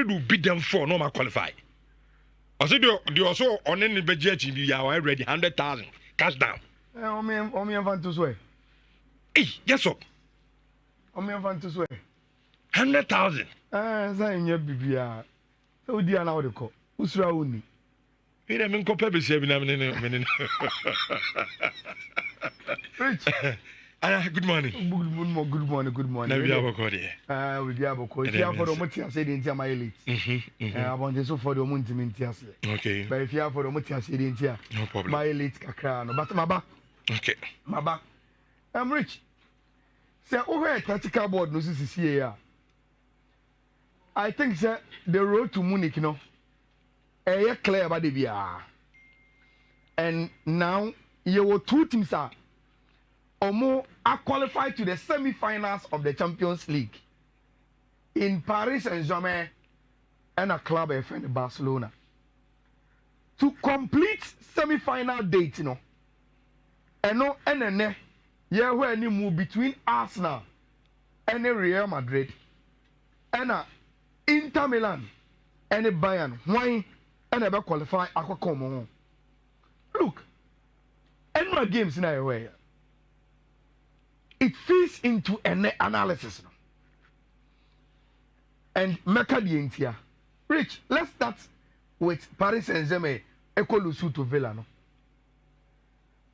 will beat them for no qualify. Also, they also on any budget you are already 100,000 cash down. Omi fan to swear. Hey, yes sir. Omi fan to swear. 100,000. Say nye bibia. So di ana wo ko. Usura woni. We dem nko pe be se bi na me. Rich. Good morning. Good morning. Na bia boko de. We bia boko. If you for the mutia say the ntia my elite. About the so for the muntimi ntia say. Okay. But if you for the mutia say the ntia. No problem. My elite kakra no. But maba. Okay. Maba. I'm rich. Say over tactical board no sisi here. I think say the road to Munich no. Clear about the VR. And now you were two teams are qualified to the semi-finals of the Champions League in Paris Saint-Germain and a club in Barcelona. To complete semi-final date, you know, and where you move between Arsenal and Real Madrid and Inter Milan and Bayern. Why? And never qualify Aquacom. Look, and my games in a way. It fits into an analysis. And Mecca the Intia. Rich, let's start with Paris Saint-Germain. Ekolusu to Villa. No?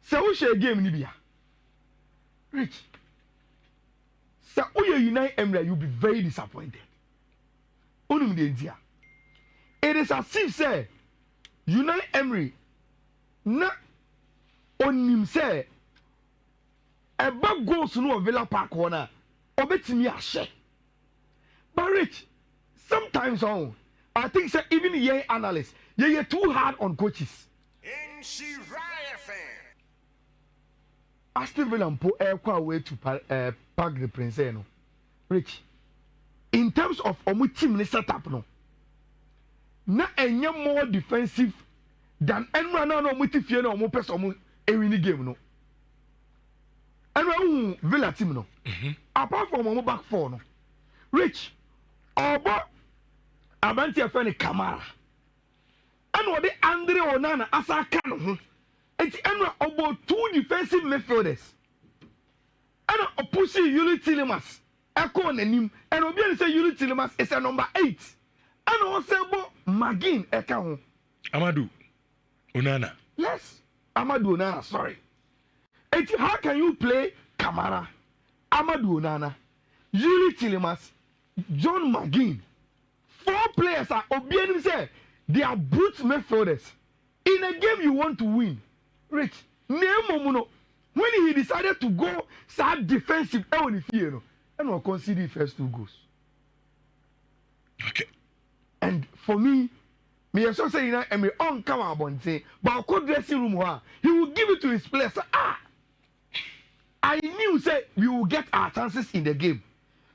So we share game Nibia. Rich. So you unite Emra, you'll be very disappointed. Unum the Intia. It is as if say Unai Emery na onim say eba goals no Villa Park one obetimi ahye. But Rich, sometimes I think say even young analysts you're too hard on coaches. Aston Villa po airqua way to Park the Prince no. Rich, in terms of team setup no. Na enye more defensive than anyone no motifie na omo pese omo ewini game no. Enwa Villa team no. Apart from omo back four no. Rich obo abanti afeni Kamara. Eno de Andre Onana asaka no ho. Enti enwa obo two defensive midfielders. Eno opushi Yuli Tielemans. Eko nanim. And obi say Yuli Tielemans is a number 8. And also Magin Eka. Amadou Onana. Yes, Amadou Onana, sorry. And how can you play Kamara, Amadou Onana, Yuli Tielemans, John Magin? 4 players are obedient say they are brute midfielders. In a game you want to win, Rich, when he decided to go sad defensive, and will concede the first 2 goals. Okay. And for me also say and me on come about say, but could dressing room he will give it to his players. I knew say we will get our chances in the game.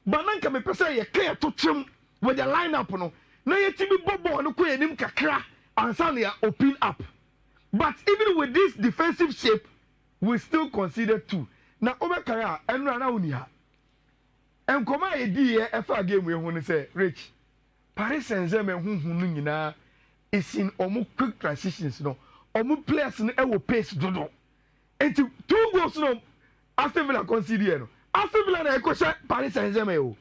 But now can me person clear to trim with the lineup no. Now you tibi bobo no ko enim kakra and suddenly open up. But even with this defensive shape, we still consider 2. Now over career and run out here. And come idea efa game we want to say, Rich. Paris Saint-Germain who nyina is in omo quick transitions no. Omo players no e pace dodo. And 2 goals no Aston Villa concede no. Aston Villa na ekosha Paris Saint-Germain o.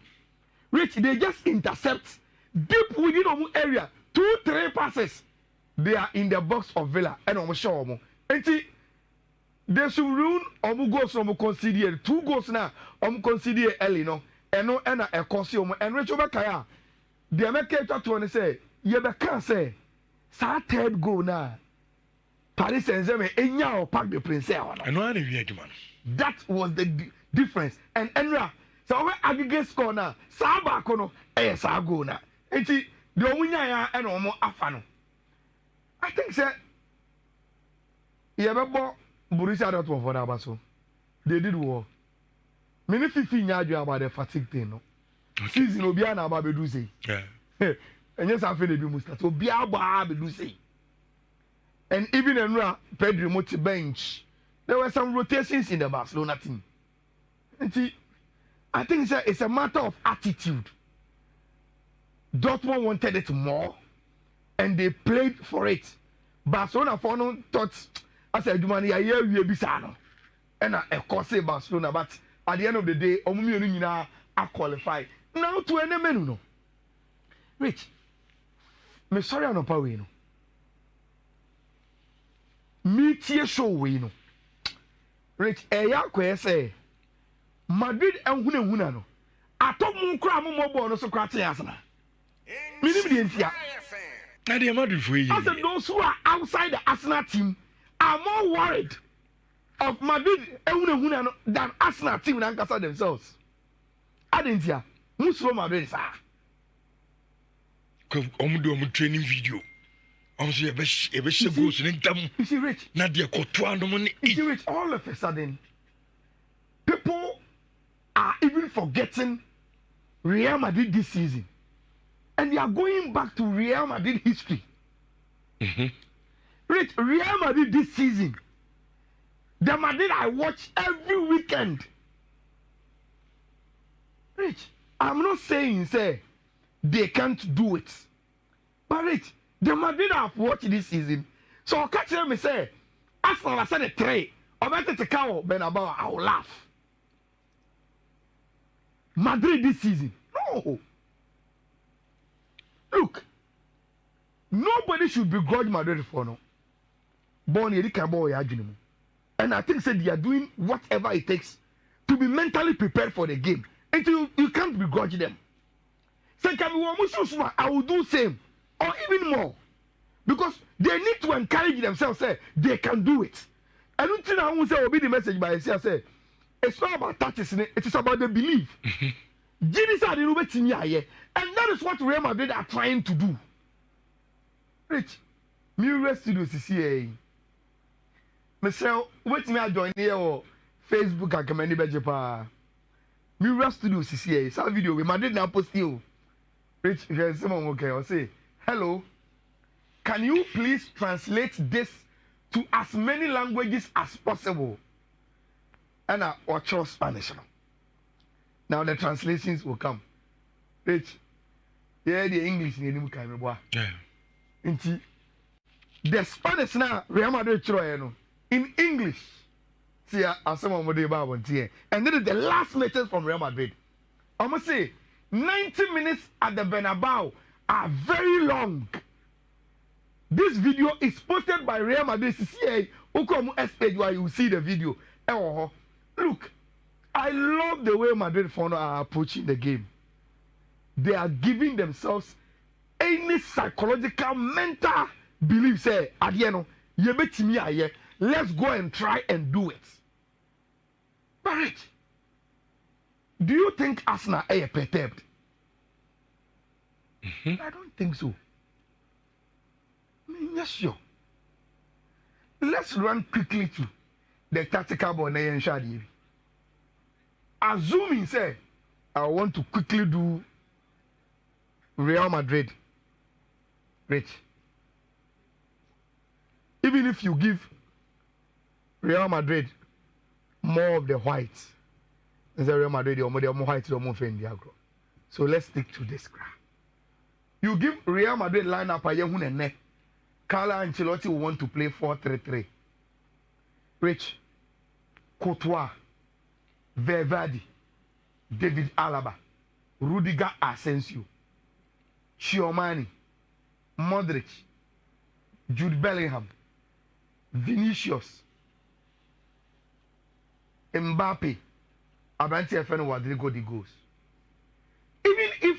Rich, they just intercept deep within omo area. 2-3 passes. They are in the box of Villa and omo show omo. And they should ruin omo goals omo concede 2 goals na omo concede early no. Eno na ekosi omo and Rich over kaya. The American to say, you can say, sa 3rd goal na Paris Saint-Germain enya or Park the Prince. That was the difference. And Enra, so we aggregate score na sa ba kono sa goal na. Enti the omunya ya and omo afa no. I think say yebebo Borussia Dortmund for that so. They did well. Many Fiifi nya about the fatigue thing no. Season Obiana about Bedu say. Yeah. And yes, I feel it be must so be about Bedu say. And even in Pedro Moti bench, there were some rotations in the Barcelona team. And see, I think it's a matter of attitude. Dortmund wanted it more, and they played for it. Barcelona for no thought as a Jumani a year we bisano. And a course Barcelona, but at the end of the day, Omumi are qualified. Now to any menu no. Rich, me sorry no power no. Me tie show we no. Rich, kwe say Madrid and huna no. Atop mu kra mo mo no so kra te asana. Minim de ntia. Na de Madrid for you. I said those who are outside the Arsenal team are more worried of Madrid and huna no than Arsenal team and Ankasa themselves. Adentia, Musro Madrid sa. Ko omu training video. I'm saying, if she goes in them, you see, Rich, Nadia Cotuano money. You see, Rich, all of a sudden, people are even forgetting Real Madrid this season, and they are going back to Real Madrid history. Mm-hmm. Rich, Real Madrid this season, the Madrid I watch every weekend. Rich, I'm not saying say they can't do it, but Rich. The Madrid have watched this season. So I catch them and say, Arsenal I said a three. I better to cow Benabao, I will laugh. Madrid this season. No. Look, nobody should begrudge Madrid for no. And I think they are doing whatever it takes to be mentally prepared for the game. And you can't begrudge them. Say, I will do same. Or even more, because they need to encourage themselves. Say they can do it. I don't think I won't say obey the message by itself. Say it's not about tactics, it is about the belief. Genius are the team here, and that is what Real Madrid are trying to do. Rich, Mirror Studios is here. Myself, wait me I join here or Facebook and commend Bejepa. Mirror Studios is here. It's a video with Madrid now post you. Rich, here's someone okay. I'll say. Hello, can you please translate this to as many languages as possible? And I watch Spanish. Now the translations will come. Rich, yeah, the English in the yeah. The Spanish now, Real Madrid in English. See, as someone would do and then the last message from Real Madrid. I must say, 90 minutes at the Bernabeu are very long. This video is posted by Real Madrid. You will see the video. Look, I love the way Madrid are approaching the game. They are giving themselves any psychological, mental belief. Say, let's go and try and do it. But do you think Arsenal are perturbed? Mm-hmm. I don't think so. Yes, sure. Let's run quickly to the tactical ball. Assuming, say, I want to quickly do Real Madrid. Rich. Even if you give Real Madrid more of the whites, Real Madrid, you're more white, you're more fan. So let's stick to this graph. You give Real Madrid lineup a year and neck. Carlo Ancelotti will want to play 4-3-3. Rich, Courtois, Verdi, David Alaba, Rudiger Asensio, Chiomani, Modric, Jude Bellingham, Vinicius, Mbappe, Abranti FN Rodrigo de goals. Even if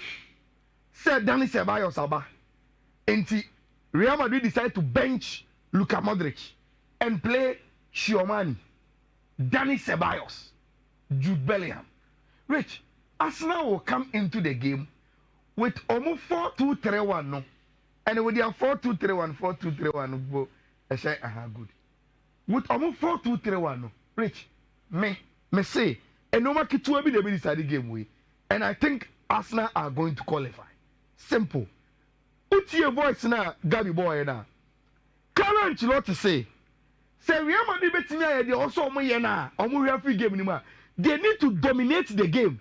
Sir Dani Ceballos Aba, and Real Madrid decide to bench Luka Modric and play Chiomani, Dani Ceballos, Jude Bellingham. Rich, Arsenal will come into the game with almost 4-2-3-1 no. And with their 4-2-3-1, 4-2-3-1 go good. With almost 4-2-3-1 no. Rich, me say, and no matter to be the decide the game way. And I think Arsenal are going to qualify. Simple. Put your voice now, Gabby boy now. Carlo Ancelotti say Real Madrid betting they also na free game anymore. They need to dominate the game.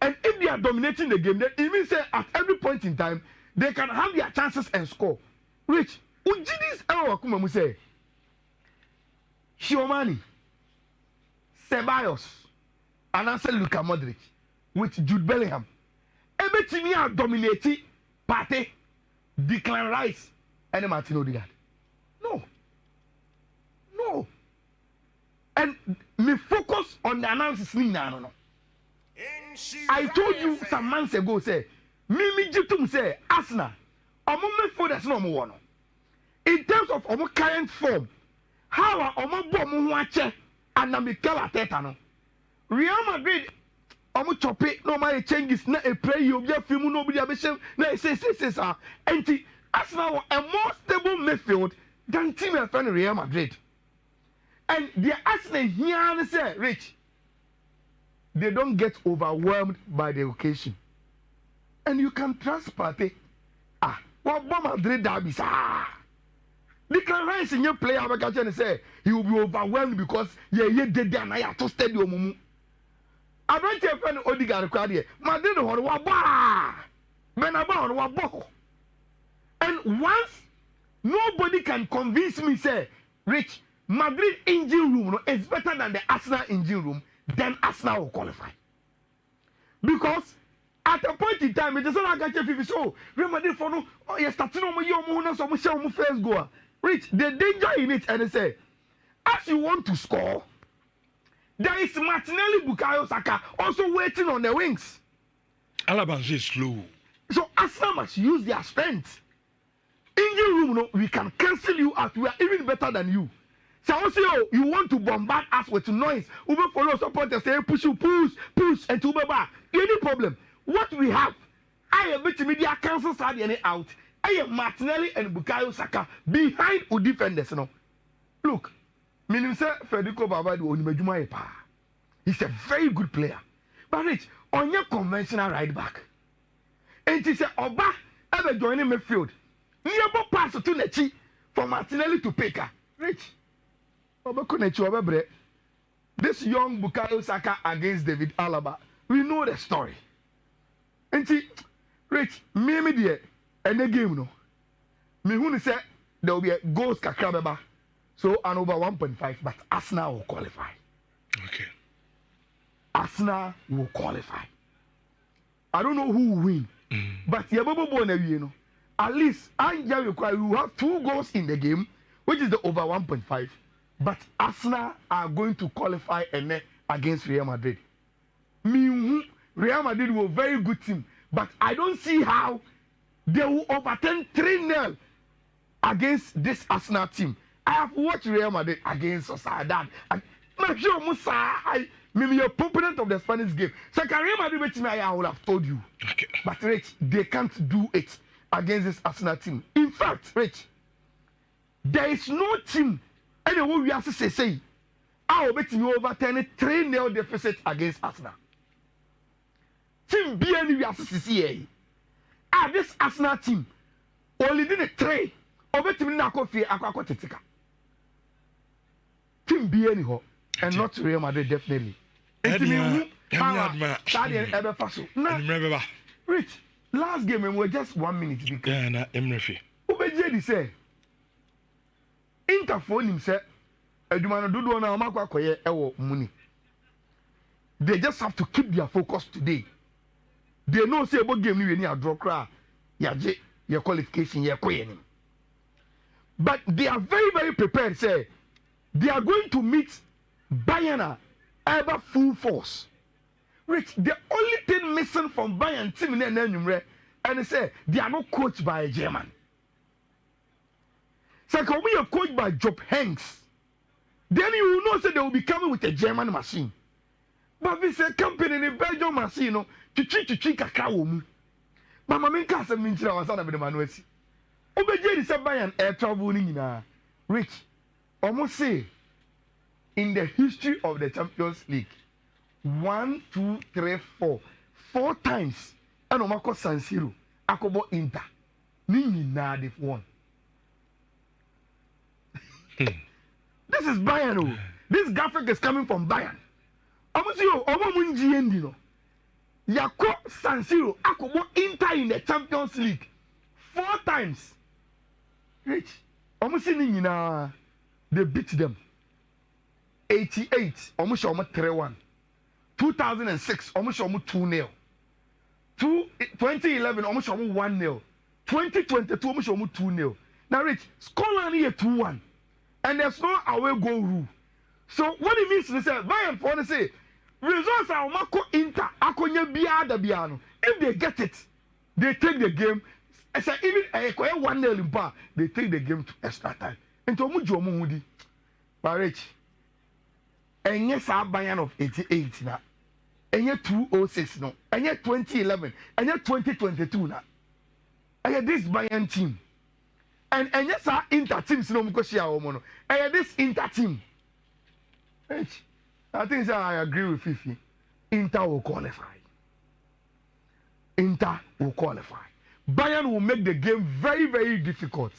And if they are dominating the game, then it means that at every point in time, they can have their chances and score. Rich, Ujidis Ewa say, Shiomani, Ceballos, and answer Luka Modric with Jude Bellingham. Every team are dominating Partey, Declan Rice, and Martin Odegaard. No. No. And me focus on the analysis. No. I told you some months ago, say, Mimi Jitum say, Arsenal, Omo for that's no more. In terms of our current form, how are Omo Bomuache and Mikel Arteta no? Real Madrid, Omo Chope, no my changes, na a play you be film nobody abeshem, na say anti Arsenal a more stable midfield than team and friend Real Madrid. And the Arsenal here say, Rich, they don't get overwhelmed by the occasion. And you can trust Partey. What Madrid derby, Declan Rice in your player, I'm going to say he will be overwhelmed because you did and I have to stadium. I don't tell friend Odegaard crowd Madrid on what bar, Benaba on what ball. And once nobody can convince me, say, Rich, Madrid engine room is better than the Arsenal engine room, then Arsenal will qualify. Because at a point in time, it is not like Fiifi so Real Madrid for no, you're starting on your so much first goal. Rich, the danger in it, and they say, as you want to score, there is Martinelli, Bukayo Saka also waiting on the wings. Alaba is slow. So Arsenal must use their strength. Engine room, no, we can cancel you out. We are even better than you. So also you want to bombard us with noise. Ube follow supporters say push, and to back. Any problem? What we have, I am bit media cancel Sadio out. I am Martinelli and Bukayo Saka behind who defenders. No, look, Minister Federico Baba do Onimejuma Epa. He's a very good player, but Rich on your conventional right back, and he said Oba ever joining midfield. Nearby pass to Nechi for Martinelli to Peka. Rich. This young Bukayo Saka against David Alaba, we know the story. And see, Rich, me dear, and the game no. Me who say there will be a goals kakrabeba, so an over 1.5, but Arsenal will qualify. Okay. Arsenal will qualify. I don't know who will win, but you know, at least you have 2 goals in the game, which is the over 1.5. But Arsenal are going to qualify against Real Madrid. Real Madrid were a very good team, but I don't see how they will overturn 3-0 against this Arsenal team. I have watched Real Madrid against Sociedad. I'm sure Musa, I'm a proponent of the Spanish game. So can Real Madrid with me? I would have told you. Okay. But Rich, they can't do it against this Arsenal team. In fact, Rich, there is no team. Anyway, we have to say, I will bet you overturn 3-0 deficit against Arsenal. Team BN, we have to see, this Arsenal team only did a 3. Over to me now, coffee, aquatica. Team BN, and not Real Madrid, definitely. Rich, last game, and we're just 1 minute. Yeah, Emrefi. Ubejedi say. Interphone himself, Edumano Dudu na Omakwa Koye Ewo Muni. They just have to keep their focus today. They know say about game ni a draw cry, your qualification, your koyenim. But they are very, very prepared, say they are going to meet Bayern ever full force. Rich, the only thing missing from Bayern team and they say they are not coached by a German. So can we are coached by Job Hanks? Then you will know say they will be coming with a German machine. But this a company in a Belgian machine, no, to kakao. Mama minka se minchira wasana be manuesi. Obeje di se Bayern air travel ni na. Rich, almost say in the history of the Champions League, 1, 2, 3, 4 times, and Omako San Siro, Akobo Inter, Nini na they've won. This is Bayern. This graphic is coming from Bayern. Almost you, Omo Munji Endino. Yako San Siro akobo Inter in the Champions League 4 times. Rich, almost in they beat them. 88, almost 3-1. 2006, almost 2-0. 2011, almost 1-0. 2022, almost 2-0. Now, Rich, Scotland here 2-1, and there's no away goal rule. So what it means is that Bayern for to say results are Mako Inter Akonya Biano. If they get it, they take the game. As even a 1-0 in bar, they take the game to extra time. And to Mujo Mudi, Barrage, and yes, our Bayern of 88 now, and yet 206 no, and yet 2011, and yet 2022 now, and yet this Bayern team, and yes, our Inter teams no Mukoshia Omono, and yet this Inter team. I think I agree with Fifi. Inter will qualify. Inter will qualify. Bayern will make the game very, very difficult,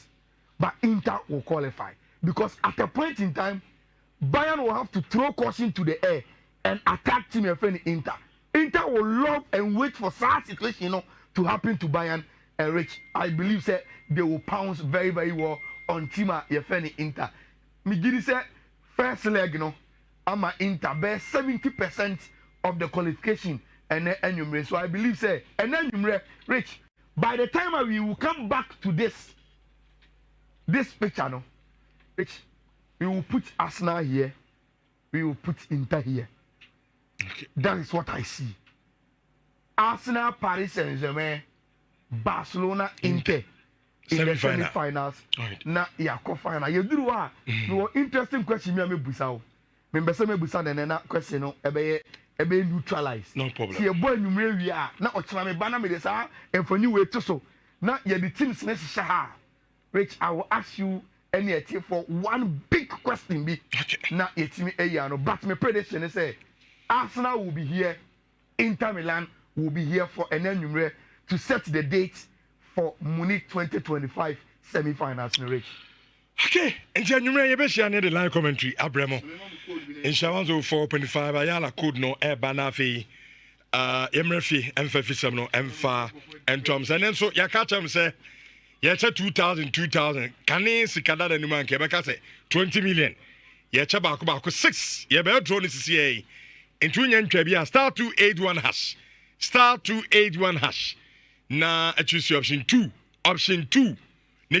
but Inter will qualify because at a point in time, Bayern will have to throw caution to the air and attack team your friend Inter. Inter will love and wait for such situation, to happen to Bayern and Rich. I believe that they will pounce very, very well on team your friend Inter. Migiri said first leg, I'm Inter bear 70% of the qualification and then enumerate. So I believe say and then enumerate Rich. By the time we will come back to this picture, no, Rich, we will put Arsenal here, we will put Inter here. Okay. That is what I see. Arsenal, Paris Saint-Germain, Barcelona, Inter in the semi-finals. Right. Na yako final. You do what? No interesting question. Me busao. Me bese me busa na question no. Ebe neutralize. No problem. See a boy numere wi a na ochima me bana me de sa enfoni we to so. Na ye the teams na sha ha. Rich, I will ask you any for one big question be. Okay. Na yetimi eya no, but my prediction is say Arsenal will be here, Inter Milan will be here for an numere to set the date for Munich 2025 semi-finals. Okay, and January you be the line commentary Abremo. In Shawanzo 4.5 Ayala code no air banafi Emrefi Mfafi Samno Mfa and Toms and then so ya catch him say ya 2000 can sikada the man kebeka say 20 million ya cha baako 6 ya be draw this CA into nya star 281 hash star 281 hash na choose option 2 ne